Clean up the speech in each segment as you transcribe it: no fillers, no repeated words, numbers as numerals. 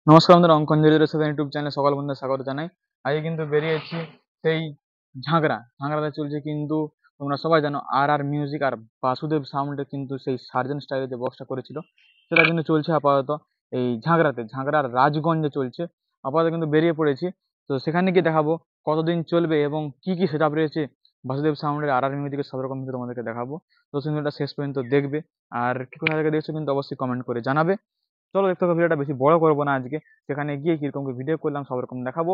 নমস্কার বন্ধুরা, অঙ্কন 007 ইউটিউব চ্যানেলে সকল বন্ধুদের স্বাগত জানাই। আজকে কিন্তু বেরিয়েছি সেই ঝাঁকড়াতে চলছে কিন্তু তোমরা সবাই জানো আর মিউজিক আর বাসুদেব সাউন্ডে কিন্তু সেই সার্জেন্ট স্টাইলে যে বক্সটা করেছিল সেটা কিন্তু চলছে আপাতত এই ঝাঁকড়ার রাজগঞ্জে চলছে। আপাতত কিন্তু বেরিয়ে পড়েছি, তো সেখানে গিয়ে দেখাবো কতদিন চলবে এবং কি কি সেট আপ রয়েছে বাসুদেব সাউন্ডের আর মিউজিকের সব রকম কিন্তু তোমাদেরকে দেখাবো। তো সিনেমাটা শেষ পর্যন্ত দেখবে, আর কি কোথা থেকে দেখছো কিন্তু অবশ্যই কমেন্ট করে জানাবে। চলো দেখতে হবে, ভিডিওটা বেশি বড় করবো না আজকে। সেখানে গিয়ে কিরকম কি ভিডিও করলাম সব রকম দেখাবো।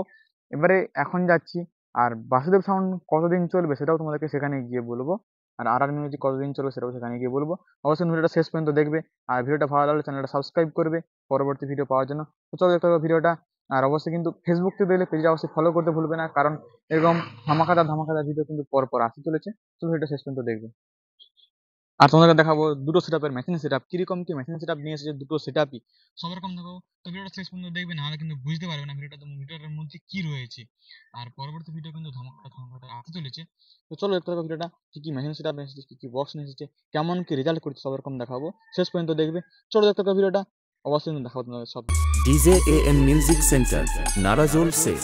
এবারে এখন যাচ্ছি, আর বাসুদেব সাউন্ড কতদিন চলবে সেটাও তোমাদেরকে সেখানে গিয়ে বলবো, আর মিউজিক কতদিন চলবে সেটাও সেখানে গিয়ে বলবো। অবশ্যই ভিডিওটা শেষ পর্যন্ত দেখবে, আর ভিডিওটা ভালো লাগলে চ্যানেলটা সাবস্ক্রাইব করবে পরবর্তী ভিডিও পাওয়ার জন্য। তো চলো দেখতে হবে ভিডিওটা। আর অবশ্যই কিন্তু ফেসবুক থেকে দেখলে পেজটা অবশ্যই ফলো করতে ভুলবে না, কারণ এরকম ধামাকাদার ভিডিও কিন্তু পর আসতে চলেছে। তো ভিডিওটা শেষ পর্যন্ত দেখবে। আর তোমাদেরকে দেখাবো দুটো সেটআপের মেশিন সেটআপ, কিরকম কি মেশিন সেটআপ নিয়ে এসেছে দুটো সেটআপই সব রকম দেখাবো। তো ভিডিওটা শেষ পর্যন্ত দেখবে, নাহলে কিন্তু বুঝতে পারবে না ভিডিওটার মধ্যে কি রয়েছে। আর পরবর্তী ভিডিও কিন্তু ধামাকা আসতে চলেছে। তো চলো দেখতে হবে ভিডিওটা, কি কি মেশিন সেটআপ নিয়ে এসেছে, কি কি বক্স নিয়ে এসেছে, কেমন কি রেজাল্ট করছে সব রকম দেখাবো। শেষ পর্যন্ত দেখবে, চলো দেখতে হবে ভিডিওটা। অবশ্যই কিন্তু দেখাবো তোমাদের সব। DJ AM music centre Narajol से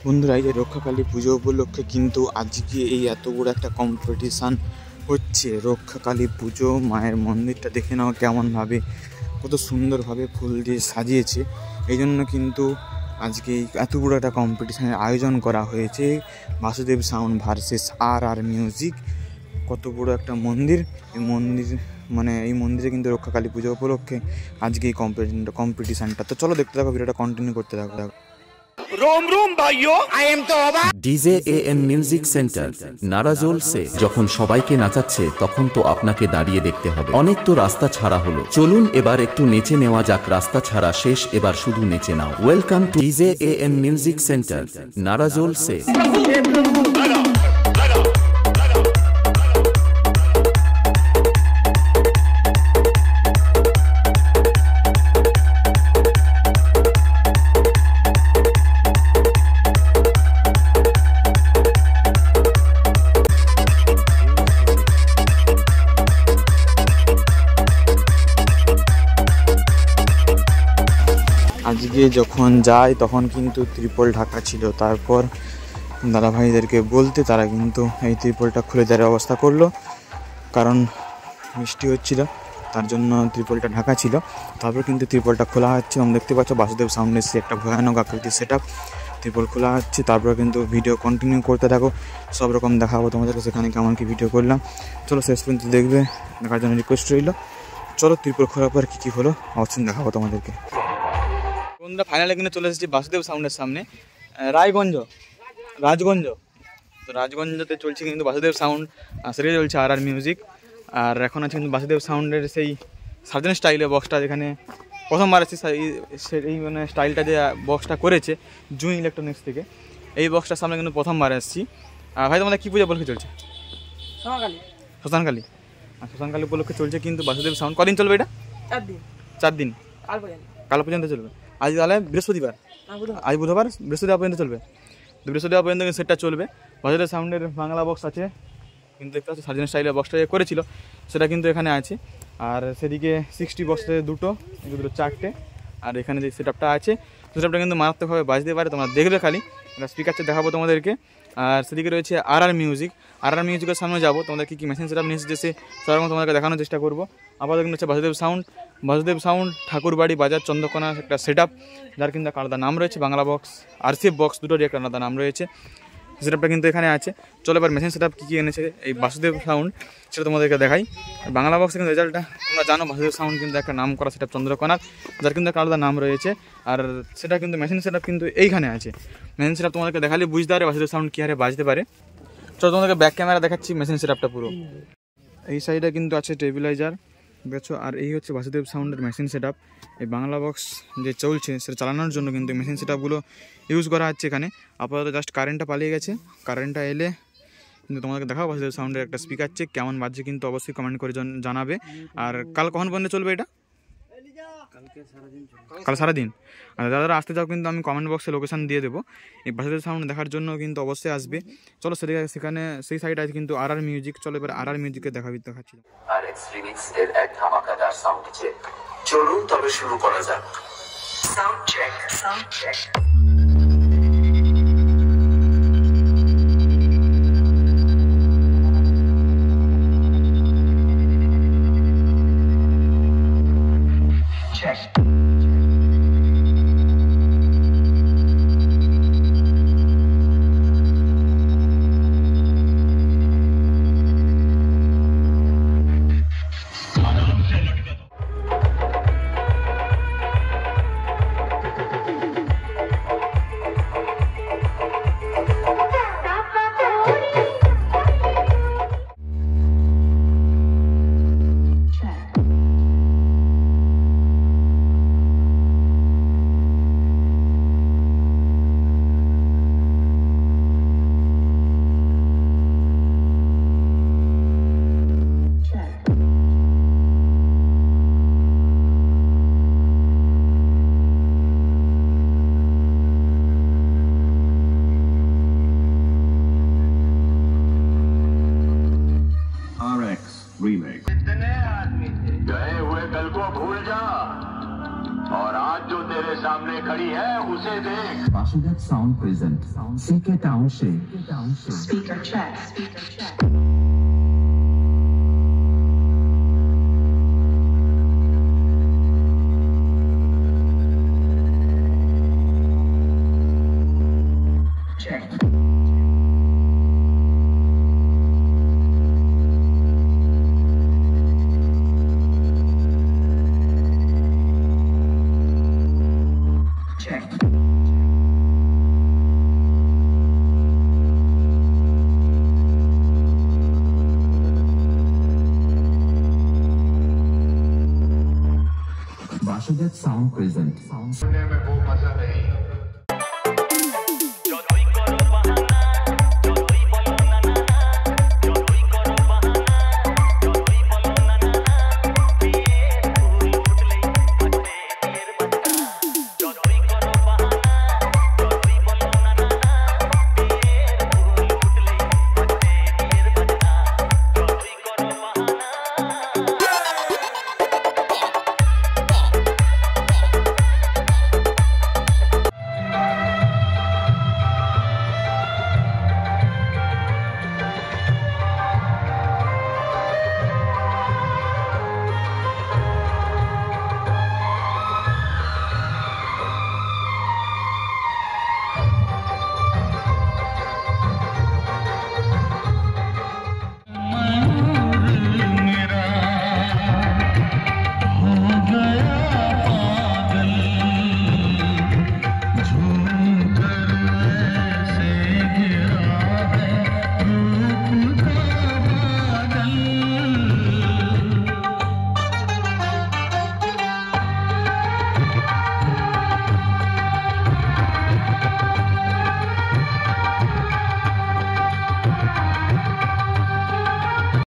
বন্ধুরা, এই যে রক্ষাকালী পুজো উপলক্ষে কিন্তু আজকে এই এত বড় একটা কম্পিটিশান হচ্ছে। রক্ষাকালী পুজো, মায়ের মন্দিরটা দেখে নাও কেমনভাবে, কত সুন্দরভাবে ফুল দিয়ে সাজিয়েছে। এই জন্য কিন্তু আজকে এত বড় একটা কম্পিটিশানের আয়োজন করা হয়েছে। বাসুদেব সাউন্ড ভার্সেস আর মিউজিক। কত বড় একটা মন্দির, এই মন্দিরে কিন্তু রক্ষাকালী পুজো উপলক্ষে আজকে এই কম্পিটিশানটা। তো চলো দেখতে থাকো, ভিডিওটা কন্টিনিউ করতে থাকো। रोम भाइयों आई एम तो DJ AM music centre Narajol से যখন সবাইকে নাচাচ্ছে তখন তো আপনাকে দাঁড়িয়ে দেখতে হবে। অনেক তো রাস্তা ছাড়া হলো, চলুন এবার একটু নেচে নেওয়া যাক। রাস্তা ছাড়া শেষ, এবার শুধু নেচে নাও। Welcome to DJ AM music centre Narajol से। আজকে যখন যাই তখন কিন্তু ত্রিপল ঢাকা ছিল, তারপর দাদাভাইদেরকে বলতে তারা কিন্তু এই ত্রিপলটা খুলে দেওয়ার ব্যবস্থা করলো, কারণ বৃষ্টি হচ্ছিল তার জন্য ত্রিপলটা ঢাকা ছিল। তারপর কিন্তু ত্রিপলটা খোলা হচ্ছে। আমি দেখতে পাচ্ছ বাসুদেব সাউন্ডের সে একটা ভয়ানক আকৃতির সেট আপ। ত্রিপল খোলা হচ্ছে, তারপর কিন্তু ভিডিও কন্টিনিউ করতে থাকো, সব রকম দেখাবো তোমাদেরকে সেখানে কেমন কি ভিডিও করলাম। চলো শেষ পর্যন্ত দেখবে, দেখার জন্য রিকোয়েস্ট রইল। চলো ত্রিপল খোলার পর কী কী হলো অবশ্যই দেখাবো তোমাদেরকে। বন্ধুরা, ফাইনালে কিন্তু চলে এসেছি বাসুদেব সাউন্ডের সামনে, রাজগঞ্জ। তো রাজগঞ্জতে চলছে কিন্তু বাসুদেব সাউন্ড, সেটাই চলছে আর মিউজিক। আর এখন আছে কিন্তু বাসুদেব সাউন্ডের সেই সার্জেন স্টাইলে বক্সটা, যেখানে প্রথমবার এসেছে সেই মানে স্টাইলটা যে বক্সটা করেছে জুন ইলেকট্রনিক্স থেকে। এই বক্সটার সামনে কিন্তু প্রথমবার এসেছি। ভাই, তোমাদের কী পুজো উপলক্ষে চলছে? শ্মশানকালী। আর শ্মশানকালী উপলক্ষে চলছে কিন্তু বাসুদেব সাউন্ড। কদিন চলবে এটা? 4 দিন। কাল পর্যন্ত চলবে। আজ তাহলে বৃহস্পতিবার, আজ বুধবার, বৃহস্পতিবার পর্যন্ত চলবে। তো বৃহস্পতিবার পর্যন্ত কিন্তু সেটটা চলবে। বাসুদেব সাউন্ডের বাংলা বক্স আছে কিন্তু, দেখতে পাচ্ছি সার্জেন স্টাইলের বক্সটা করেছিল সেটা কিন্তু এখানে আছে। আর সেদিকে 60 বক্সে দুটো 4টে। আর এখানে যে সেট আপটা আছে সেটআপটা কিন্তু মারাত্মকভাবে বাজতে পারে, তোমরা দেখবে খালি। একটা স্পিকারটা দেখাবো তোমাদেরকে। আর সেদিকে রয়েছে আর মিউজিকের সামনে যাবো, তোমাদের কী মেশিন সেট আপ নিয়ে এসেছে সেরকম তোমাদেরকে দেখানোর চেষ্টা করবো। আপাতত কিন্তু হচ্ছে বাসুদেব সাউন্ড ঠাকুরবাড়ি বাজার চন্দ্রকোনা একটা সেট আপ, যার কিন্তু একটা আলাদা নাম রয়েছে। বাংলা বক্স আরসিএফ বক্স দুটোরই একটা আলাদা নাম রয়েছে। সেট আপটা কিন্তু এখানে আছে। চলো এবার মেশিন সেট আপ কী এনেছে এই বাসুদেব সাউন্ড সেটা তোমাদেরকে দেখাই। বাংলা বক্সে কিন্তু রেজাল্টটা তোমরা জানো, বাসুদেব সাউন্ড কিন্তু একটা নাম করা সেট আপ চন্দ্রকোনার, যার কিন্তু একটা আলাদা নাম রয়েছে। আর সেটা কিন্তু মেশিন সেট আপ কিন্তু এইখানে আছে। মেশিন সেট আপ তোমাদেরকে দেখালে বুঝতে পারে বাসুদেব সাউন্ড কী হারে বাজতে পারে। চলো তোমাদেরকে ব্যাক ক্যামেরা দেখাচ্ছি মেশিন সেট আপটা পুরো। এই সাইডে কিন্তু আছে টেবিলাইজার, দেখছো। আর এই হচ্ছে বাসুদেব সাউন্ডের মেশিন সেট আপ। এই বাংলা বক্স যে চলছে সেটা চালানোর জন্য কিন্তু মেশিন সেট আপগুলো ইউজ করা হচ্ছে এখানে। আপাতত জাস্ট কারেন্টটা পালিয়ে গেছে, কারেন্টটা এলে কিন্তু তোমাদেরকে দেখাবো বাসুদেব সাউন্ডের একটা স্পিকার চেক কেমন বাজছে কিন্তু অবশ্যই কমেন্ট করে জানাবে। আর কাল কখন পর্যন্ত চলবে এটা? কাল কাল সারাদিন। আর যারা আসতে চাও কিন্তু আমি কমেন্ট বক্সে লোকেশন দিয়ে দেবো। এই বাসুদেব সাউন্ড দেখার জন্য কিন্তু অবশ্যই আসবে। চলো সেখানে সেই সাইড আছে কিন্তু আর মিউজিক। চলো এবার আর মিউজিকে দেখাচ্ছি। RX Remix এর এক ধামাকাদার সাউন্ড চেক। চলুন তবে শুরু করা যাক। Sound check, sound check. कितने आदमी थे गए हुए कल को भूल जा और आज जो तेरे सामने खड़ी है उसे देख। Vasudev Sound present CK Township Speaker check, speaker check. Vasudev Sound present सुनने में वो मजा नहीं